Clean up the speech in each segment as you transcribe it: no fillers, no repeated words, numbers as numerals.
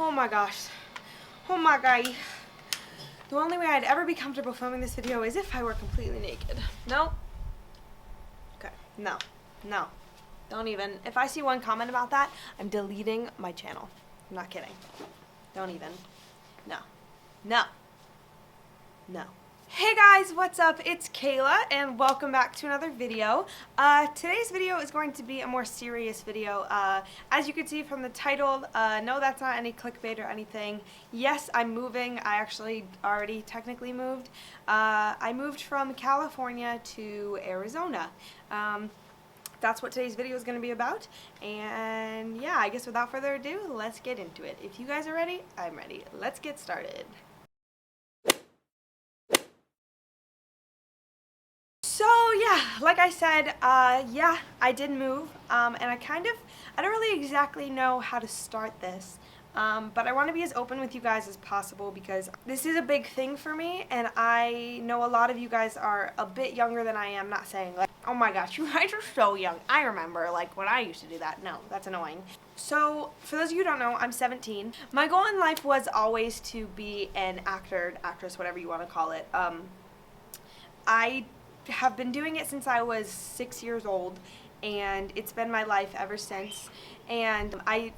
Oh my gosh. Oh my god. The only way I'd ever be comfortable filming this video is if I were completely naked. No. Okay. No. No. Don't even. If I see one comment about that, I'm deleting my channel. I'm not kidding. Don't even. No. No. No. Hey guys, what's up? It's Kayla and welcome back to another video. Today's video is going to be a more serious video. As you can see from the title, no, that's not any clickbait or anything. Yes, I'm moving. I actually already technically moved. I moved from California to Arizona. That's what today's video is going to be about. And yeah, I guess without further ado, let's get into it. If you guys are ready, I'm ready. Let's get started. So yeah, like I said, yeah, I did move, and I don't really exactly know how to start this, but I want to be as open with you guys as possible because this is a big thing for me, and I know a lot of you guys are a bit younger than I am, not saying like, oh my gosh, you guys are so young. I remember like when I used to do that. No, that's annoying. So for those of you who don't know, I'm 17. My goal in life was always to be an actor, actress, whatever you want to call it. I have been doing it since I was 6 years old, and it's been my life ever since. And I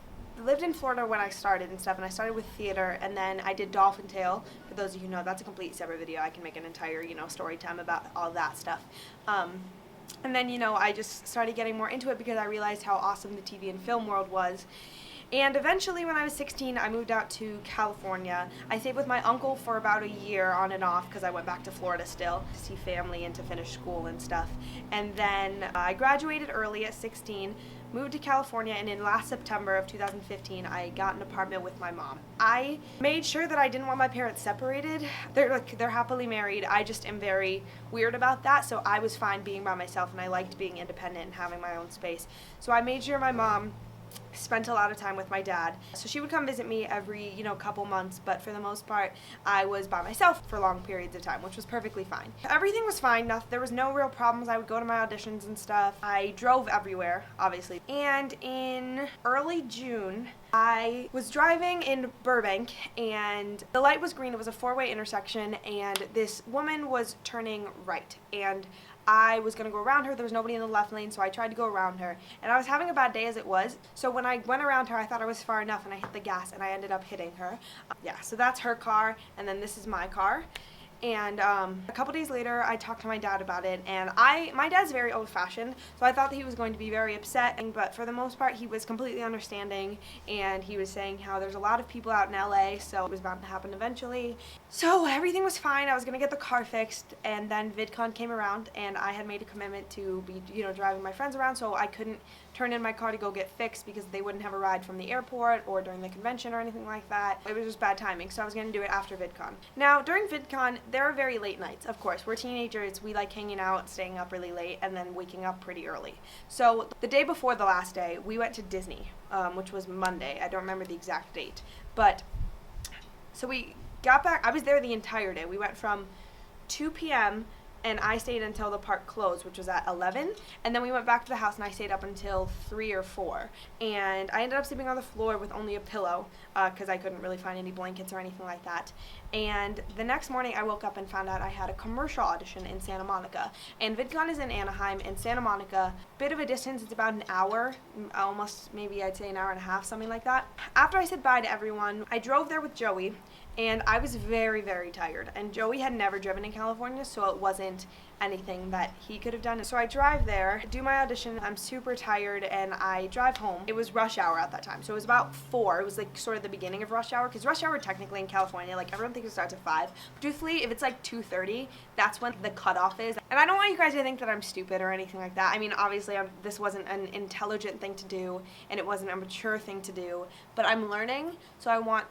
lived in Florida when I started and stuff, and I started with theater, and then I did Dolphin Tale. For those of you who know, that's a complete separate video. I can make an entire, story time about all that stuff. And then, I just started getting more into it because I realized how awesome the TV and film world was. And eventually, when I was 16, I moved out to California. I stayed with my uncle for about a year on and off because I went back to Florida still to see family and to finish school and stuff. And then I graduated early at 16, moved to California, and in last September of 2015, I got an apartment with my mom. I made sure that I didn't want my parents separated. They're happily married. I just am very weird about that, so I was fine being by myself, and I liked being independent and having my own space. So I made sure my mom spent a lot of time with my dad. So she would come visit me every, couple months, but for the most part, I was by myself for long periods of time, which was perfectly fine. Everything was fine. There was no real problems. I would go to my auditions and stuff. I drove everywhere, obviously. And in early June, I was driving in Burbank, and the light was green. It was a four-way intersection, and this woman was turning right, and I was going to go around her. There was nobody in the left lane, so I tried to go around her. And I was having a bad day as it was, so when I went around her, I thought I was far enough, and I hit the gas, and I ended up hitting her. Yeah, so that's her car, and then this is my car. And a couple days later, I talked to my dad about it, and my dad's very old-fashioned, so I thought that he was going to be very upset, but for the most part, he was completely understanding, and he was saying how there's a lot of people out in LA, so it was bound to happen eventually. So everything was fine. I was going to get the car fixed, and then VidCon came around, and I had made a commitment to be, driving my friends around, so I couldn't turn in my car to go get fixed because they wouldn't have a ride from the airport or during the convention or anything like that. It was just bad timing, so I was going to do it after VidCon. Now, during VidCon, there are very late nights, of course. We're teenagers, we like hanging out, staying up really late, and then waking up pretty early. So the day before the last day, we went to Disney, which was Monday. I don't remember the exact date. But, so we got back, I was there the entire day. We went from 2 p.m., and I stayed until the park closed, which was at 11, and then we went back to the house, and I stayed up until 3 or 4, and I ended up sleeping on the floor with only a pillow, because I couldn't really find any blankets or anything like that. And the next morning, I woke up and found out I had a commercial audition in Santa Monica, and VidCon is in Anaheim, and Santa Monica, bit of a distance. It's about an hour, almost maybe I'd say an hour and a half, something like that. After I said bye to everyone, I drove there with Joey, and I was very, very tired. And Joey had never driven in California, so it wasn't anything that he could have done. So I drive there, do my audition, I'm super tired, and I drive home. It was rush hour at that time, so it was about 4. It was like sort of the beginning of rush hour, because rush hour technically in California, like everyone thinks it starts at 5. But truthfully, if it's like 2:30, that's when the cutoff is. And I don't want you guys to think that I'm stupid or anything like that. I mean, obviously, this wasn't an intelligent thing to do, and it wasn't a mature thing to do, but I'm learning, so I want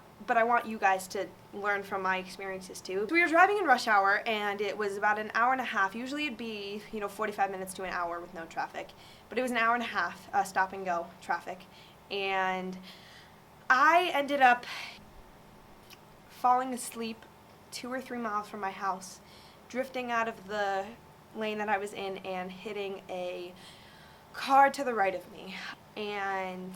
you guys to learn from my experiences too. So we were driving in rush hour, and it was about an hour and a half. Usually it'd be, 45 minutes to an hour with no traffic. But it was an hour and a half stop and go traffic. And I ended up falling asleep 2 or 3 miles from my house, drifting out of the lane that I was in and hitting a car to the right of me. And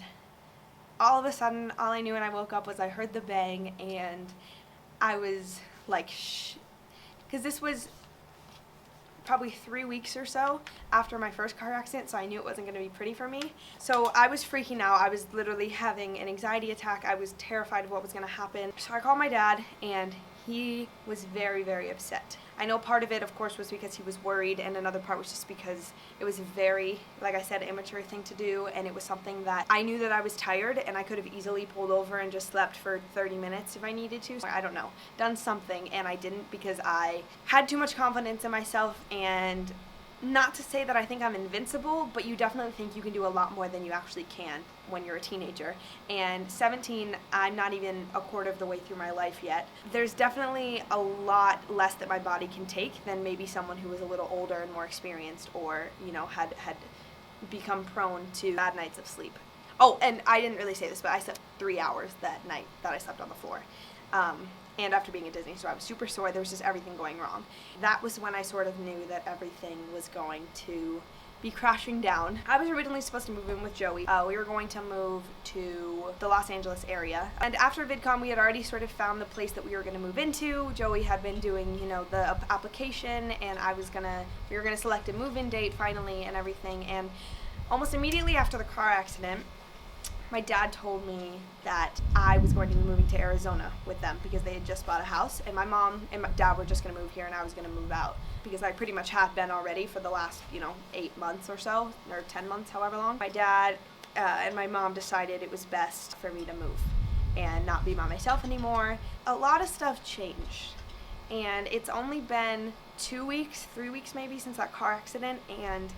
all of a sudden, all I knew when I woke up was I heard the bang, and I was like, shh, because this was probably 3 weeks or so after my first car accident, so I knew it wasn't going to be pretty for me. So I was freaking out. I was literally having an anxiety attack. I was terrified of what was going to happen. So I called my dad, and he was very, very upset. I know part of it, of course, was because he was worried, and another part was just because it was a very, like I said, immature thing to do, and it was something that I knew that I was tired, and I could have easily pulled over and just slept for 30 minutes if I needed to. I don't know, done something, and I didn't because I had too much confidence in myself. And not to say that I think I'm invincible, but you definitely think you can do a lot more than you actually can when you're a teenager. And 17, I'm not even a quarter of the way through my life yet. There's definitely a lot less that my body can take than maybe someone who was a little older and more experienced, or, you know, had become prone to bad nights of sleep. Oh, and I didn't really say this, but I slept 3 hours that night that I slept on the floor. And after being at Disney, so I was super sore. There was just everything going wrong. That was when I sort of knew that everything was going to be crashing down. I was originally supposed to move in with Joey. We were going to move to the Los Angeles area. And after VidCon, we had already sort of found the place that we were going to move into. Joey had been doing, you know, the application, and we were gonna select a move-in date finally and everything. And almost immediately after the car accident, my dad told me that I was going to be moving to Arizona with them because they had just bought a house, and my mom and my dad were just going to move here, and I was going to move out because I pretty much had been already for the last, 8 months or so, or 10 months, however long. My dad and my mom decided it was best for me to move and not be by myself anymore. A lot of stuff changed, and it's only been 2 weeks, 3 weeks maybe since that car accident, and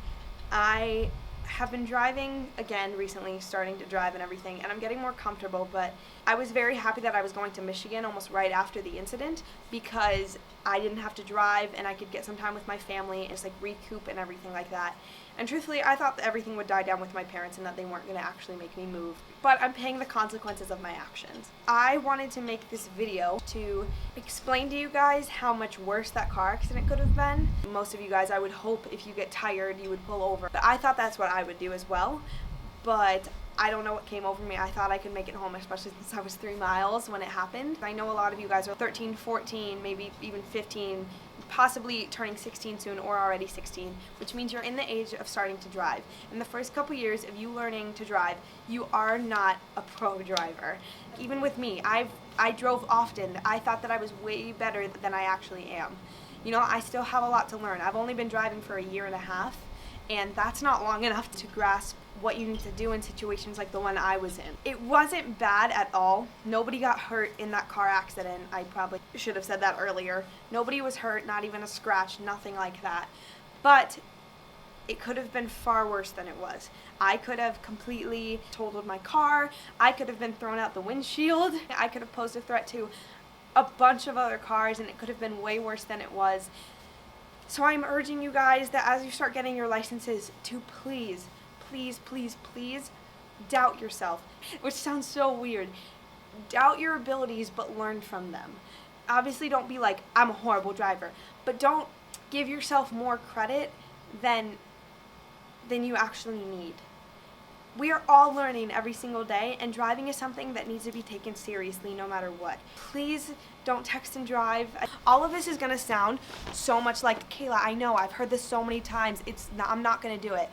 I have been driving again recently, starting to drive and everything, and I'm getting more comfortable. But I was very happy that I was going to Michigan almost right after the incident because I didn't have to drive and I could get some time with my family and just like recoup and everything like that. And truthfully, I thought that everything would die down with my parents and that they weren't going to actually make me move. But I'm paying the consequences of my actions. I wanted to make this video to explain to you guys how much worse that car accident could have been. Most of you guys, I would hope if you get tired, you would pull over. But I thought that's what I would do as well. But I don't know what came over me. I thought I could make it home, especially since I was 3 miles when it happened. I know a lot of you guys are 13, 14, maybe even 15, possibly turning 16 soon or already 16, which means you're in the age of starting to drive. In the first couple years of you learning to drive, you are not a pro driver. Even with me, I drove often. I thought that I was way better than I actually am. I still have a lot to learn. I've only been driving for a year and a half, and that's not long enough to grasp what you need to do in situations like the one I was in. It wasn't bad at all. Nobody got hurt in that car accident. I probably should have said that earlier. Nobody was hurt, not even a scratch, nothing like that. But it could have been far worse than it was. I could have completely totaled my car. I could have been thrown out the windshield. I could have posed a threat to a bunch of other cars, and it could have been way worse than it was. So I'm urging you guys that as you start getting your licenses to please doubt yourself, which sounds so weird. Doubt your abilities, but learn from them. Obviously, don't be like, I'm a horrible driver, but don't give yourself more credit than you actually need. We are all learning every single day, and driving is something that needs to be taken seriously no matter what. Please don't text and drive. All of this is going to sound so much like, Cayla, I know, I've heard this so many times. I'm not going to do it.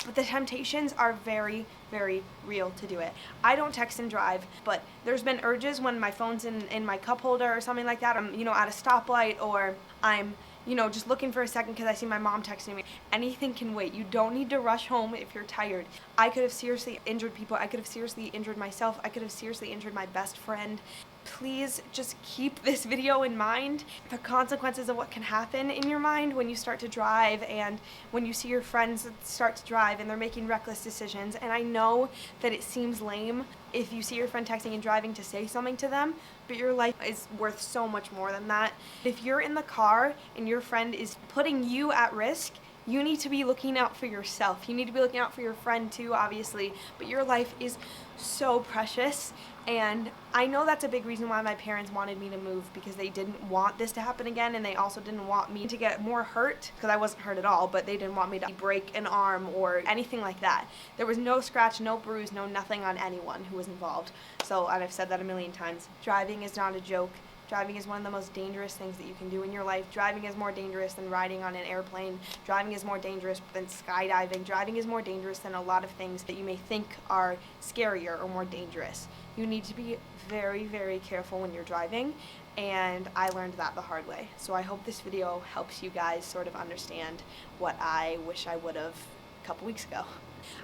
But the temptations are very, very real to do it. I don't text and drive, but there's been urges when my phone's in my cup holder or something like that. I'm, at a stoplight, or I'm, just looking for a second because I see my mom texting me. Anything can wait. You don't need to rush home if you're tired. I could have seriously injured people. I could have seriously injured myself. I could have seriously injured my best friend. Please just keep this video in mind, the consequences of what can happen in your mind when you start to drive and when you see your friends start to drive and they're making reckless decisions. And I know that it seems lame if you see your friend texting and driving to say something to them, but your life is worth so much more than that. If you're in the car and your friend is putting you at risk, you need to be looking out for yourself. You need to be looking out for your friend too, obviously, but your life is so precious, and I know that's a big reason why my parents wanted me to move, because they didn't want this to happen again, and they also didn't want me to get more hurt, because I wasn't hurt at all, but they didn't want me to break an arm or anything like that. There was no scratch, no bruise, no nothing on anyone who was involved. So, and I've said that a million times, driving is not a joke. Driving is one of the most dangerous things that you can do in your life. Driving is more dangerous than riding on an airplane. Driving is more dangerous than skydiving. Driving is more dangerous than a lot of things that you may think are scarier or more dangerous. You need to be very, very careful when you're driving, and I learned that the hard way. So I hope this video helps you guys sort of understand what I wish I would have a couple weeks ago.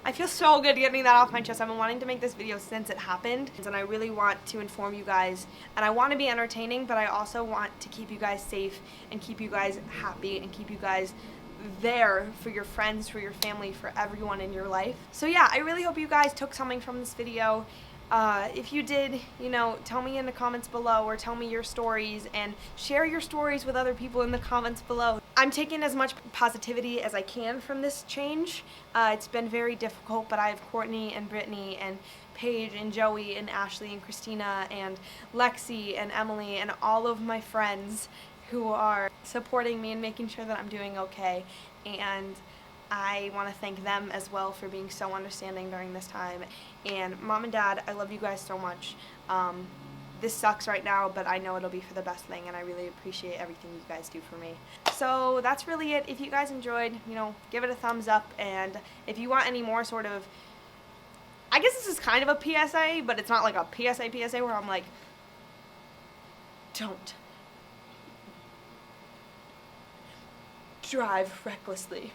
I feel so good getting that off my chest. I've been wanting to make this video since it happened, and I really want to inform you guys, and I want to be entertaining, but I also want to keep you guys safe and keep you guys happy and keep you guys there for your friends, for your family, for everyone in your life. So yeah, I really hope you guys took something from this video. If you did, you know, tell me in the comments below, or tell me your stories, and share your stories with other people in the comments below. I'm taking as much positivity as I can from this change. It's been very difficult, but I have Courtney and Brittany and Paige and Joey and Ashley and Christina and Lexi and Emily and all of my friends who are supporting me and making sure that I'm doing okay. And I want to thank them as well for being so understanding during this time. And Mom and Dad, I love you guys so much. This sucks right now, but I know it'll be for the best thing, and I really appreciate everything you guys do for me. So that's really it. If you guys enjoyed, you know, give it a thumbs up, and if you want any more sort of, I guess this is kind of a PSA, but it's not like a PSA where I'm like, don't drive recklessly.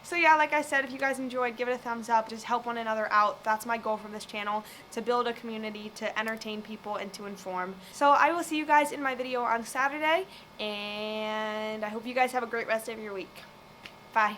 So yeah, like I said, if you guys enjoyed, give it a thumbs up. Just help one another out. That's my goal from this channel, to build a community, to entertain people, and to inform. So I will see you guys in my video on Saturday, and I hope you guys have a great rest of your week. Bye.